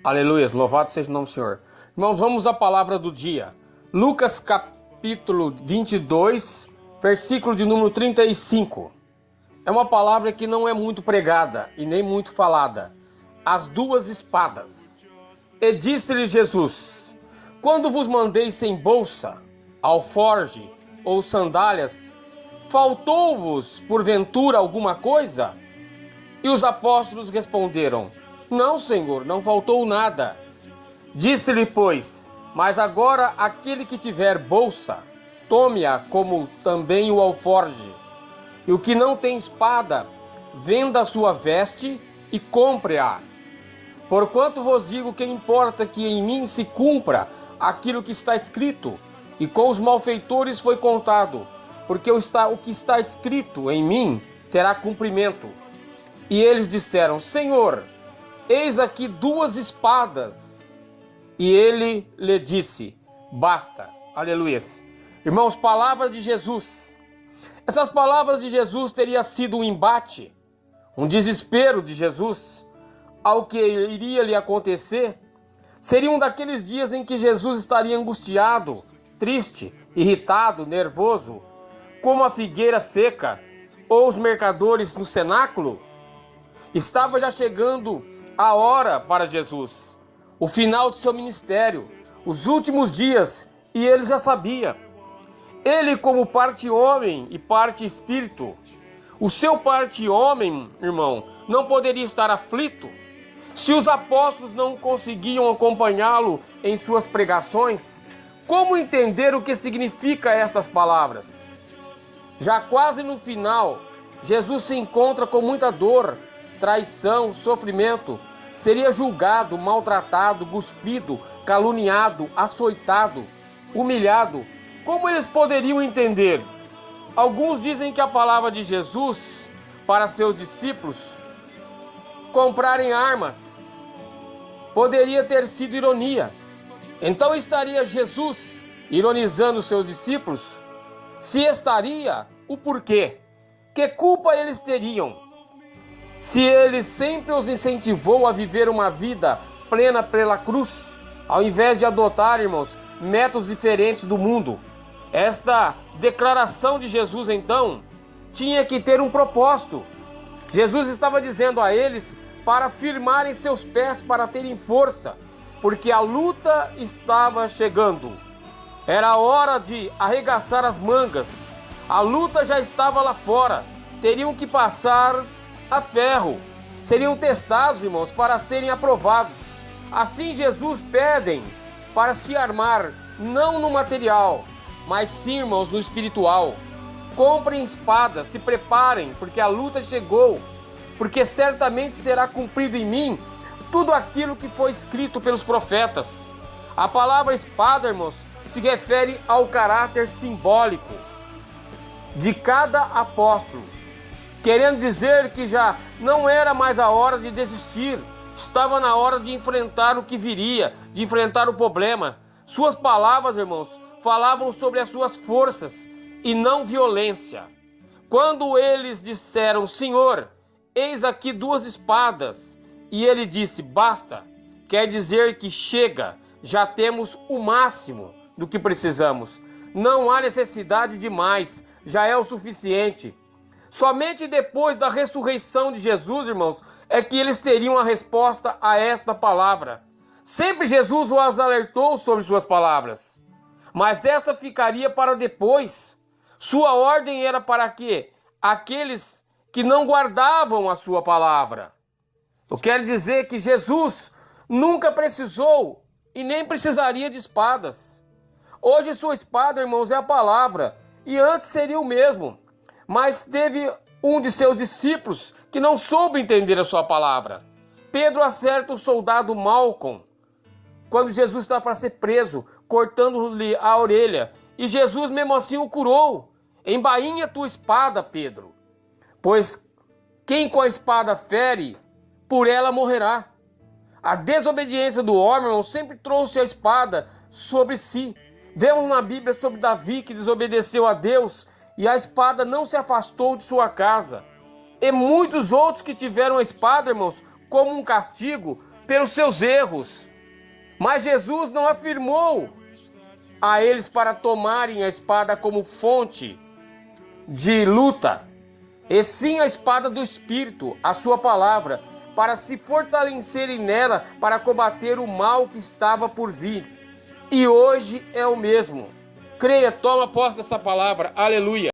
Aleluia, louvado seja o nome do Senhor. Irmãos, vamos à palavra do dia. Lucas capítulo 22, versículo de número 35. É uma palavra que não é muito pregada e nem muito falada. As duas espadas. E disse-lhe Jesus: quando vos mandei sem bolsa, alforge ou sandálias, faltou-vos porventura alguma coisa? E os apóstolos responderam: não, Senhor, não faltou nada. Disse-lhe, pois: mas agora aquele que tiver bolsa, tome-a como também o alforge. E o que não tem espada, venda a sua veste e compre-a. Porquanto vos digo que importa que em mim se cumpra aquilo que está escrito, e com os malfeitores foi contado, porque o que está escrito em mim terá cumprimento. E eles disseram: Senhor, eis aqui duas espadas. E ele lhe disse: basta. Aleluia. Irmãos, palavras de Jesus. Essas palavras de Jesus teriam sido um embate, um desespero de Jesus ao que iria lhe acontecer. Seria um daqueles dias em que Jesus estaria angustiado, triste, irritado, nervoso, como a figueira seca ou os mercadores no cenáculo. Estava já chegando a hora para Jesus, o final de seu ministério, os últimos dias, e ele já sabia. Ele, como parte homem e parte espírito, o seu parte homem, irmão, não poderia estar aflito. Se os apóstolos não conseguiam acompanhá-lo em suas pregações, como entender o que significa estas palavras? Já quase no final, Jesus se encontra com muita dor, traição, sofrimento. Seria julgado, maltratado, cuspido, caluniado, açoitado, humilhado. Como eles poderiam entender? Alguns dizem que a palavra de Jesus para seus discípulos comprarem armas poderia ter sido ironia. Então estaria Jesus ironizando seus discípulos? Se estaria, o porquê? Que culpa eles teriam? Se ele sempre os incentivou a viver uma vida plena pela cruz, ao invés de adotar, irmãos, métodos diferentes do mundo. Esta declaração de Jesus, então, tinha que ter um propósito. Jesus estava dizendo a eles para firmarem seus pés, para terem força, porque a luta estava chegando. Era hora de arregaçar as mangas. A luta já estava lá fora. Teriam que passar a ferro. Seriam testados, irmãos, para serem aprovados. Assim Jesus pedem para se armar, não no material, mas sim, irmãos, no espiritual. Comprem espadas, se preparem, porque a luta chegou. Porque certamente será cumprido em mim tudo aquilo que foi escrito pelos profetas. A palavra espada, irmãos, se refere ao caráter simbólico de cada apóstolo, querendo dizer que já não era mais a hora de desistir. Estava na hora de enfrentar o que viria, de enfrentar o problema. Suas palavras, irmãos, falavam sobre as suas forças e não violência. Quando eles disseram: Senhor, eis aqui duas espadas, e ele disse: basta, quer dizer que chega, já temos o máximo do que precisamos. Não há necessidade de mais, já é o suficiente. Somente depois da ressurreição de Jesus, irmãos, é que eles teriam a resposta a esta palavra. Sempre Jesus os alertou sobre suas palavras, mas esta ficaria para depois. Sua ordem era para que aqueles que não guardavam a sua palavra. Eu quero dizer que Jesus nunca precisou e nem precisaria de espadas. Hoje sua espada, irmãos, é a palavra, e antes seria o mesmo. Mas teve um de seus discípulos que não soube entender a sua palavra. Pedro acerta o soldado Malcom quando Jesus está para ser preso, cortando-lhe a orelha. E Jesus mesmo assim o curou. Embainha tua espada, Pedro, pois quem com a espada fere, por ela morrerá. A desobediência do homem, irmão, sempre trouxe a espada sobre si. Vemos na Bíblia sobre Davi, que desobedeceu a Deus, e a espada não se afastou de sua casa. E muitos outros que tiveram a espada, irmãos, como um castigo, pelos seus erros. Mas Jesus não afirmou a eles para tomarem a espada como fonte de luta, e sim a espada do Espírito, a sua palavra, para se fortalecerem nela para combater o mal que estava por vir. E hoje é o mesmo. Creia, toma posse dessa palavra. Aleluia.